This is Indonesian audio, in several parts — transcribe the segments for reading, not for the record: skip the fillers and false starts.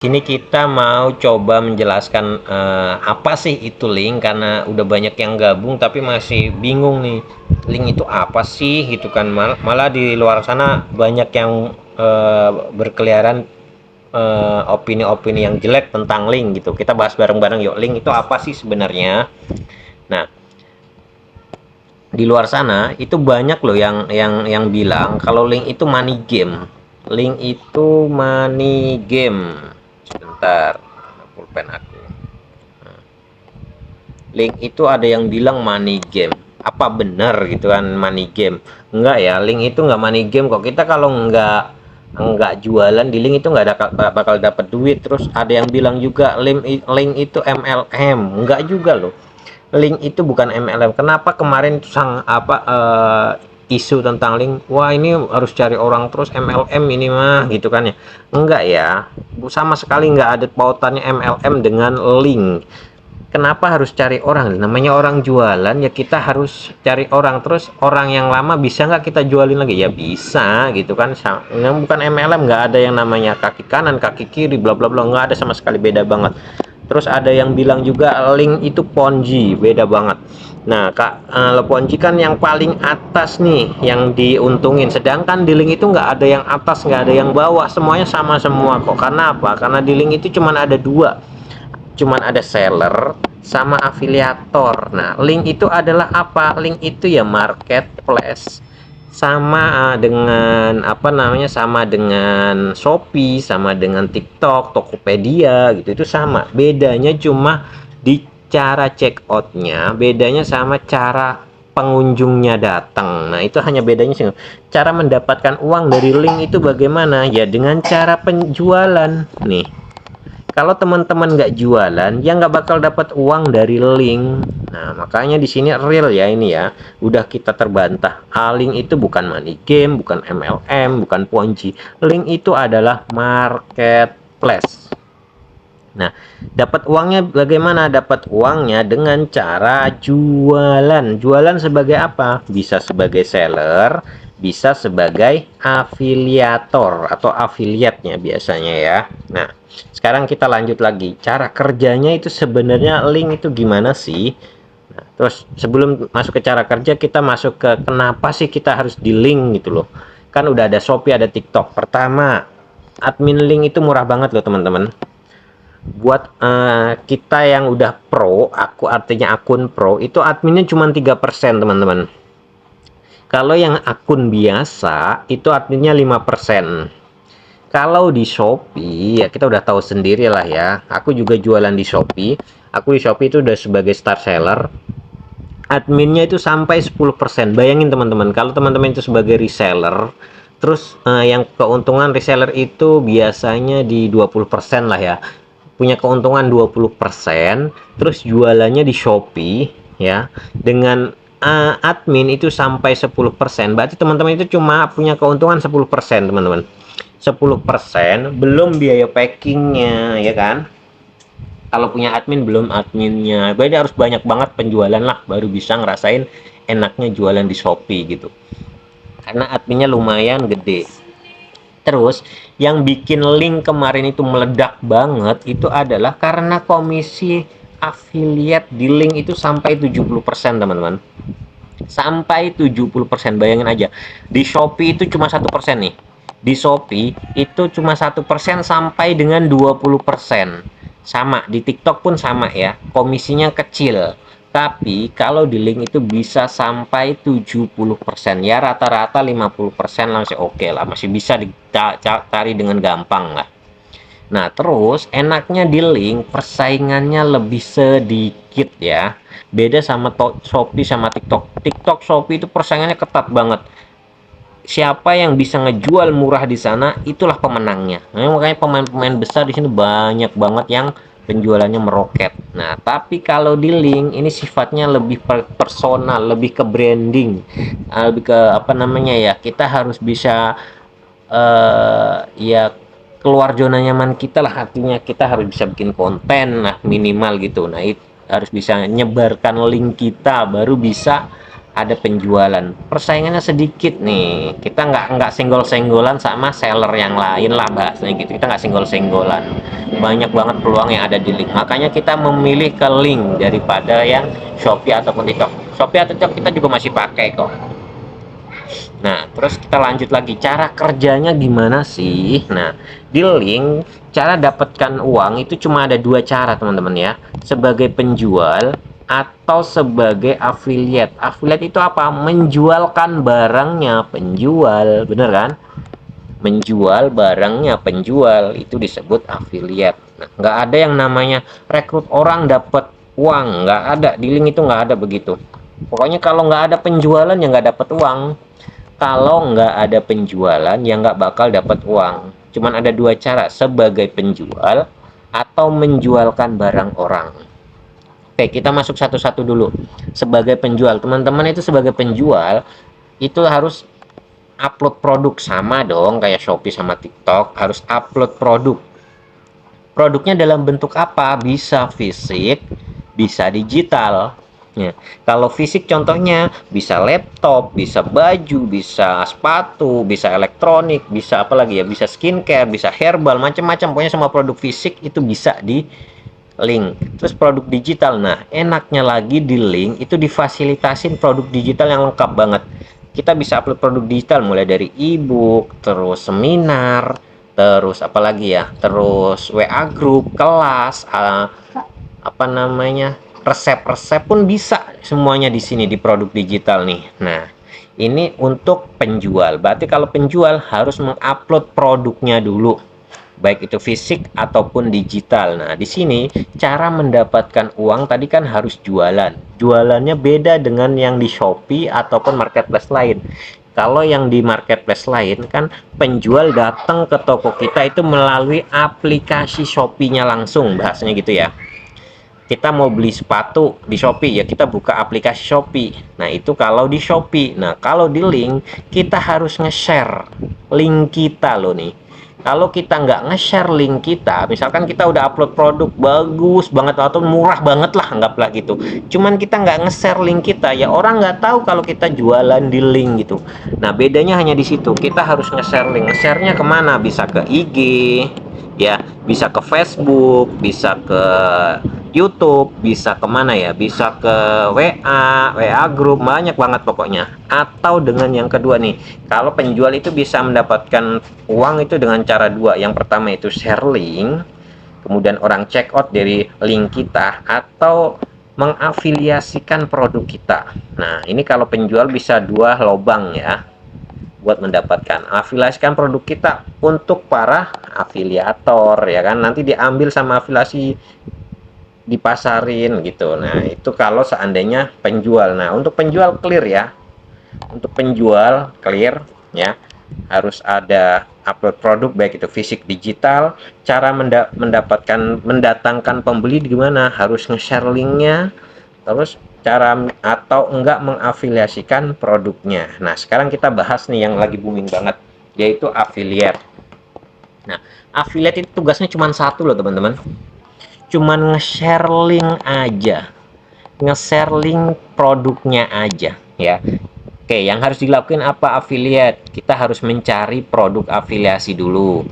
Ini kita mau coba menjelaskan apa sih itu link, karena udah banyak yang gabung tapi masih bingung nih, link itu apa sih gitu kan. Malah di luar sana banyak yang berkeliaran opini-opini yang jelek tentang link gitu. Kita bahas bareng-bareng yuk, link itu apa sih sebenarnya. Nah, di luar sana itu banyak loh yang bilang kalau link itu money game. Link itu money game. Sebentar, pulpen aku. Link itu ada yang bilang money game. Apa benar gitu kan money game? Enggak ya, link itu enggak money game kok. Kita kalau enggak jualan di link itu enggak bakal dapat duit. Terus ada yang bilang juga link itu MLM. Enggak juga loh. Link itu bukan MLM. Kenapa kemarin isu tentang link, wah ini harus cari orang terus MLM ini mah gitu kan ya. Enggak ya, sama sekali enggak ada pautannya MLM dengan link. Kenapa harus cari orang? Namanya orang jualan ya, kita harus cari orang. Terus orang yang lama bisa nggak kita jualin lagi? Ya bisa gitu kan. Yang bukan MLM, nggak ada yang namanya kaki kanan kaki kiri bla bla bla, nggak ada sama sekali, beda banget. Terus ada yang bilang juga link itu ponzi, beda banget. Nah kak, ponzi kan yang paling atas nih yang diuntungin, sedangkan di link itu nggak ada yang atas nggak ada yang bawah, semuanya sama semua kok. Karena apa? Karena di link itu cuman ada dua, cuman ada seller sama afiliator. Nah, link itu adalah apa? Link itu ya marketplace. Sama dengan apa namanya? Sama dengan Shopee, sama dengan TikTok, Tokopedia gitu. Itu sama. Bedanya cuma di cara check outnya, bedanya sama cara pengunjungnya datang. Nah, itu hanya bedanya sih. Cara mendapatkan uang dari link itu bagaimana? Ya dengan cara penjualan. Nih, kalau teman-teman nggak jualan ya nggak bakal dapat uang dari link. Nah makanya di sini real ya, ini ya udah kita terbantah. Link itu bukan money game, bukan MLM, bukan ponzi. Link itu adalah marketplace. Nah, dapat uangnya bagaimana? Dapat uangnya dengan cara jualan. Jualan sebagai apa? Bisa sebagai seller, bisa sebagai afiliator atau afiliatnya biasanya ya. Nah, sekarang kita lanjut lagi. Cara kerjanya itu sebenarnya link itu gimana sih? Nah, terus sebelum masuk ke cara kerja, kita masuk ke kenapa sih kita harus di link gitu loh. Kan udah ada Shopee, ada TikTok. Pertama, admin link itu murah banget loh teman-teman. Buat kita yang udah pro, aku artinya akun pro, itu adminnya cuma 3% teman-teman. Kalau yang akun biasa itu adminnya 5%. Kalau di Shopee ya kita udah tahu sendiri lah ya, aku juga jualan di Shopee. Aku di Shopee itu udah sebagai star seller, adminnya itu sampai 10%. Bayangin teman-teman, kalau teman-teman itu sebagai reseller, terus yang keuntungan reseller itu biasanya di 20% lah ya, punya keuntungan 20%, terus jualannya di Shopee ya dengan admin itu sampai 10%, berarti teman-teman itu cuma punya keuntungan 10% teman-teman. 10% belum biaya packingnya ya kan. Kalau punya admin belum adminnya, berarti harus banyak banget penjualan lah baru bisa ngerasain enaknya jualan di Shopee gitu, karena adminnya lumayan gede. Terus yang bikin link kemarin itu meledak banget itu adalah karena komisi affiliate di link itu sampai 70% teman-teman. Sampai 70%, bayangin aja. Di Shopee itu cuma 1% nih. Di Shopee itu cuma 1% sampai dengan 20%. Sama di TikTok pun sama ya, komisinya kecil. Tapi kalau di link itu bisa sampai 70%. Ya rata-rata 50% lah masih oke lah, masih bisa dicari dengan gampang lah. Nah, terus enaknya di link persaingannya lebih sedikit ya. Beda sama Shopee sama TikTok. TikTok, Shopee itu persaingannya ketat banget. Siapa yang bisa ngejual murah di sana, itulah pemenangnya. Nah, makanya pemain-pemain besar di sini banyak banget yang penjualannya meroket. Nah, tapi kalau di link ini sifatnya lebih personal, lebih ke branding, lebih ke apa namanya ya? Kita harus bisa ya keluar zona nyaman kita lah, artinya kita harus bisa bikin konten lah minimal gitu. Nah itu harus bisa nyebarkan link kita baru bisa ada penjualan, persaingannya sedikit nih, kita nggak senggol-senggolan sama seller yang lain lah bahasanya gitu, kita nggak senggol-senggolan, banyak banget peluang yang ada di link, makanya kita memilih ke link daripada yang Shopee ataupun TikTok. Shopee atau TikTok kita juga masih pakai kok. Nah, terus kita lanjut lagi, cara kerjanya gimana sih? Nah, di link cara dapatkan uang itu cuma ada dua cara teman-teman ya, sebagai penjual atau sebagai affiliate. Affiliate itu apa? Menjualkan barangnya penjual, bener kan? Menjual barangnya penjual, itu disebut affiliate. Nah, nggak ada yang namanya rekrut orang dapat uang, nggak ada, di link itu nggak ada begitu. Pokoknya kalau nggak ada penjualan ya nggak dapat uang. Kalau nggak ada penjualan ya nggak bakal dapat uang. Cuman ada dua cara, sebagai penjual atau menjualkan barang orang. Oke, kita masuk satu-satu dulu. Sebagai penjual, teman-teman itu sebagai penjual itu harus upload produk, sama dong kayak Shopee sama TikTok, harus upload produk. Produknya dalam bentuk apa? Bisa fisik, bisa digital. Ya, kalau fisik contohnya bisa laptop, bisa baju, bisa sepatu, bisa elektronik, bisa apa lagi ya, bisa skincare, bisa herbal, macam-macam. Pokoknya semua produk fisik itu bisa di link. Terus produk digital, nah enaknya lagi di link itu difasilitasin produk digital yang lengkap banget. Kita bisa upload produk digital mulai dari ebook, terus seminar, terus apalagi ya, terus WA group, kelas, apa namanya, resep-resep pun bisa semuanya di sini di produk digital nih. Nah, ini untuk penjual. Berarti kalau penjual harus mengupload produknya dulu, baik itu fisik ataupun digital. Nah, di sini cara mendapatkan uang tadi kan harus jualan. Jualannya beda dengan yang di Shopee ataupun marketplace lain. Kalau yang di marketplace lain kan penjual datang ke toko kita itu melalui aplikasi Shopee-nya langsung, bahasanya gitu ya. Kita mau beli sepatu di Shopee ya kita buka aplikasi Shopee. Nah, itu kalau di Shopee. Nah, kalau di link kita harus nge-share link kita loh nih. Kalau kita nggak nge-share link kita, misalkan kita udah upload produk bagus banget atau murah banget lah, anggaplah gitu. Cuman kita nggak nge-share link kita, ya orang nggak tahu kalau kita jualan di link gitu. Nah, bedanya hanya di situ. Kita harus nge-share link. Nge-share-nya kemana? Bisa ke IG, ya, bisa ke Facebook, bisa ke YouTube, bisa kemana ya, bisa ke WA group, banyak banget pokoknya. Atau dengan yang kedua nih, kalau penjual itu bisa mendapatkan uang itu dengan cara dua. Yang pertama itu share link, kemudian orang check out dari link kita, atau mengafiliasikan produk kita. Nah, ini kalau penjual bisa dua lobang ya buat mendapatkan. Afiliasikan produk kita untuk para afiliator ya kan, nanti diambil sama afiliasi, dipasarin gitu. Nah, itu kalau seandainya penjual. Nah, untuk penjual clear ya, untuk penjual clear ya, harus ada upload produk baik itu fisik digital. Cara mendatangkan pembeli gimana, harus nge-share linknya, terus cara atau enggak mengafiliasikan produknya. Nah, sekarang kita bahas nih yang lagi booming banget, yaitu affiliate. Nah, affiliate itu tugasnya cuma satu loh teman-teman, cuman nge-share link aja, nge-share link produknya aja ya. Oke, yang harus dilakukan apa affiliate? Kita harus mencari produk afiliasi dulu.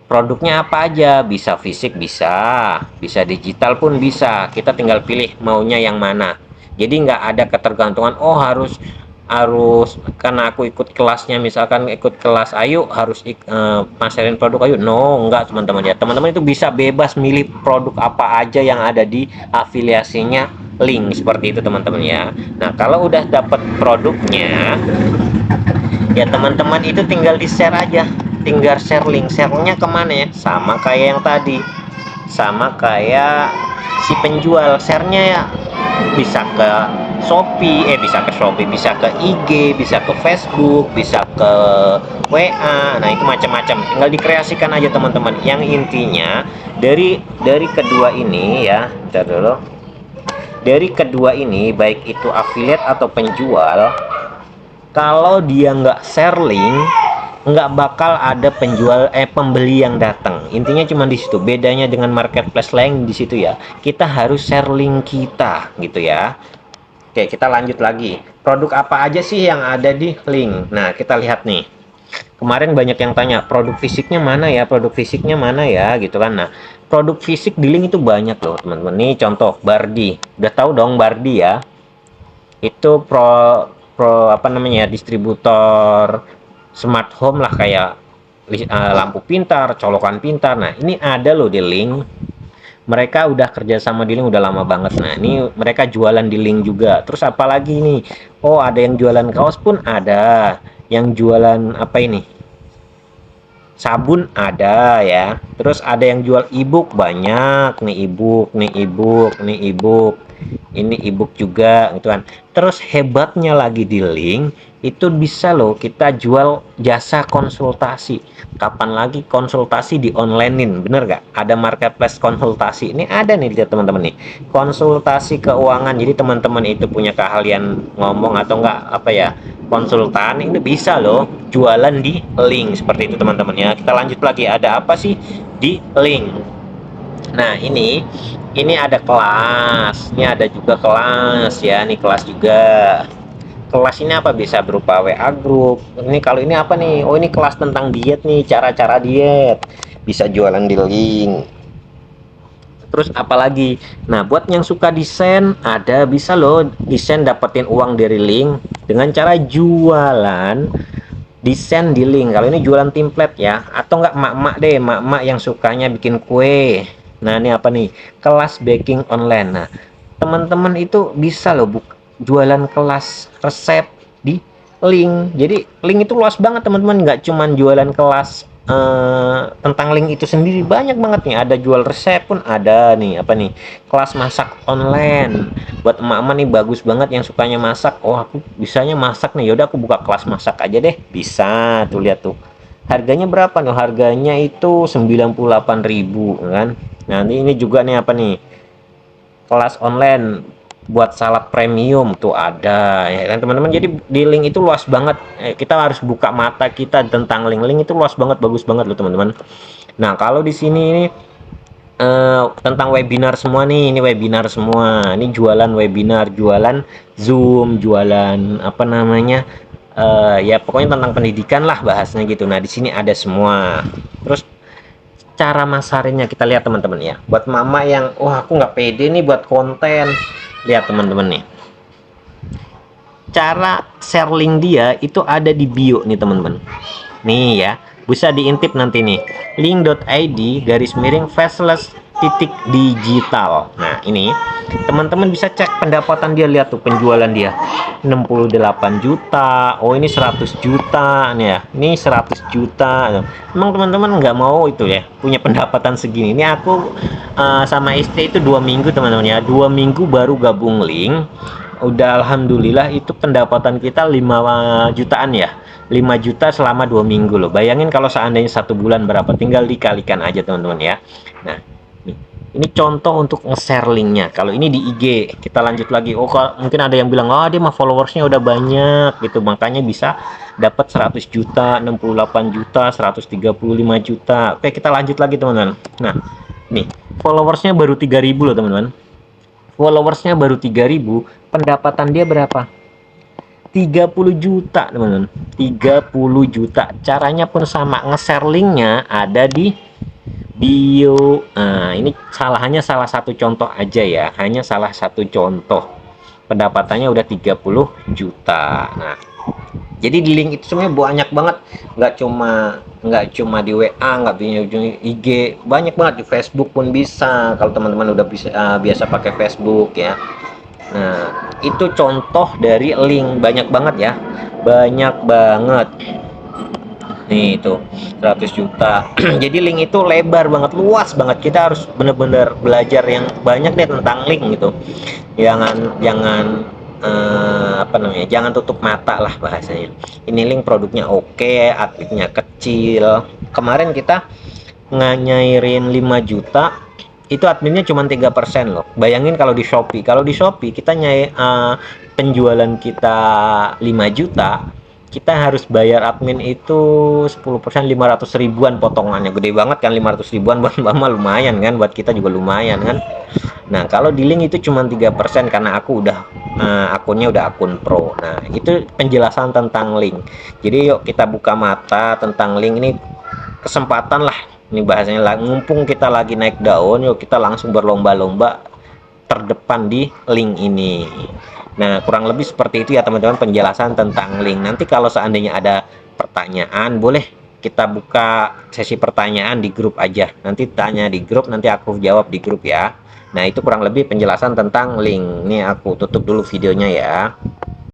Produknya apa aja? Bisa fisik, bisa digital pun bisa. Kita tinggal pilih maunya yang mana. Jadi nggak ada ketergantungan, oh harus harus karena aku ikut kelasnya, misalkan ikut kelas Ayu harus masarin produk Ayu. No, enggak teman-teman ya. Teman-teman itu bisa bebas milih produk apa aja yang ada di afiliasinya link, seperti itu teman-teman ya. Nah, kalau udah dapat produknya ya teman-teman itu tinggal di share aja, tinggal share link. Share-nya kemana ya, sama kayak yang tadi, sama kayak si penjual, share-nya ya bisa ke Shopee, bisa ke IG, bisa ke Facebook, bisa ke WA. Nah, itu macam-macam, tinggal dikreasikan aja teman-teman. Yang intinya dari kedua ini ya, dulu dari kedua ini, baik itu affiliate atau penjual, kalau dia nggak share link nggak bakal ada pembeli yang datang. Intinya cuma di situ bedanya dengan marketplace lain, di situ ya kita harus share link kita gitu ya. Oke, kita lanjut lagi. Produk apa aja sih yang ada di link? Nah, kita lihat nih. Kemarin banyak yang tanya, produk fisiknya mana ya? Produk fisiknya mana ya? Gitu kan. Nah, produk fisik di link itu banyak loh, teman-teman. Nih contoh, Bardi. Udah tahu dong Bardi ya? Itu pro apa namanya? Distributor smart home lah, kayak lampu pintar, colokan pintar. Nah, ini ada loh di link. Mereka udah kerja sama di link udah lama banget. Nah, ini mereka jualan di link juga. Terus apalagi nih? Oh, ada yang jualan kaos pun ada. Yang jualan apa ini? Sabun ada ya. Terus ada yang jual ebook, banyak nih ebook, nih ebook, nih ebook. Ini ebook juga gitu kan. Terus hebatnya lagi di link itu bisa loh kita jual jasa konsultasi. Kapan lagi konsultasi di onlinein, bener gak? Ada marketplace konsultasi. Ini ada nih, lihat teman-teman nih, konsultasi keuangan. Jadi teman-teman itu punya keahlian ngomong atau enggak apa ya, konsultan, ini bisa loh jualan di link seperti itu teman-teman ya. Kita lanjut lagi, ada apa sih di link? Nah, ini ada kelas, ini ada juga kelas ya, ini kelas juga. Kelas ini apa, bisa berupa WA group. Ini kalau ini apa nih? Oh, ini kelas tentang diet nih, cara-cara diet. Bisa jualan di link. Terus apalagi? Nah, buat yang suka desain, ada bisa loh desain dapetin uang dari link dengan cara jualan desain di link. Kalau ini jualan template ya, atau enggak mak-mak deh, mak-mak yang sukanya bikin kue. Nah, ini apa nih? Kelas baking online. Nah, teman-teman itu bisa loh jualan kelas resep di link. Jadi link itu luas banget teman-teman, nggak cuman jualan kelas tentang link itu sendiri, banyak banget nih. Ada jual resep pun ada nih, apa nih, kelas masak online buat emak-emak nih, bagus banget yang sukanya masak. Oh, aku bisanya masak nih, yaudah aku buka kelas masak aja deh, bisa tuh. Lihat tuh harganya berapa nih, harganya itu 98.000 kan. Nah, ini juga nih, apa nih, kelas online buat salad premium tuh ada ya kan teman-teman. Jadi di link itu luas banget, kita harus buka mata kita tentang link itu luas banget, bagus banget loh teman-teman. Nah, kalau di sini ini tentang webinar semua nih, ini webinar semua, ini jualan webinar, jualan Zoom, jualan apa namanya, ya pokoknya tentang pendidikan lah bahasnya gitu. Nah, di sini ada semua. Terus cara masarinnya kita lihat teman-teman ya, buat mama yang wah aku nggak pede nih buat konten, lihat teman-teman nih, cara share link dia itu ada di bio nih teman-teman. Nih ya, bisa diintip nanti nih, link.id /faceless digital. Nah, ini teman-teman bisa cek pendapatan dia, lihat tuh penjualan dia 68 juta. Oh, ini 100 juta nih ya, ini 100 juta. Emang teman-teman nggak mau itu ya, punya pendapatan segini? Ini aku sama istri itu 2 minggu teman-teman ya, 2 minggu baru gabung link, udah alhamdulillah itu pendapatan kita 5 jutaan ya, 5 juta selama 2 minggu loh. Bayangin kalau seandainya 1 bulan berapa, tinggal dikalikan aja teman-teman ya. Nah, ini contoh untuk nge-share linknya. Kalau ini di IG, kita lanjut lagi. Oh, mungkin ada yang bilang, oh dia mah followersnya udah banyak gitu, makanya bisa dapat 100 juta, 68 juta, 135 juta. Oke, kita lanjut lagi teman-teman. Nah, nih followersnya baru 3.000 loh teman-teman. Followersnya baru 3.000, pendapatan dia berapa? 30 juta teman-teman, 30 juta. Caranya pun sama, nge-share linknya ada di bio. Nah, ini hanya salah satu contoh aja ya, hanya salah satu contoh, pendapatannya udah 30 juta. Nah, jadi di link itu sebenarnya banyak banget, nggak cuma di WA, nggak punya IG, banyak banget di Facebook pun bisa kalau teman-teman udah biasa pakai Facebook ya. Nah, itu contoh dari link, banyak banget ya, banyak banget. Nih itu 100 juta. Jadi link itu lebar banget, luas banget. Kita harus bener-bener belajar yang banyak deh tentang link gitu. Jangan apa namanya, jangan tutup mata lah bahasanya. Ini link produknya oke, adminnya kecil. Kemarin kita nganyairin 5 juta, itu adminnya cuma 3% loh. Bayangin kalau di Shopee, kita penjualan kita 5 juta, kita harus bayar admin itu 10%, 500 ribuan potongannya. Gede banget kan, 500 ribuan buat mama lumayan kan, buat kita juga lumayan kan. Nah, kalau di link itu cuma 3% karena aku udah akunnya udah akun pro. Nah, itu penjelasan tentang link. Jadi yuk kita buka mata tentang link ini, kesempatan lah ini bahasanya lah, mumpung kita lagi naik daun, yuk kita langsung berlomba-lomba terdepan di link ini. Nah, kurang lebih seperti itu ya teman-teman penjelasan tentang link. Nanti kalau seandainya ada pertanyaan, boleh kita buka sesi pertanyaan di grup aja. Nanti tanya di grup, nanti aku jawab di grup ya. Nah, itu kurang lebih penjelasan tentang link. Ini aku tutup dulu videonya ya.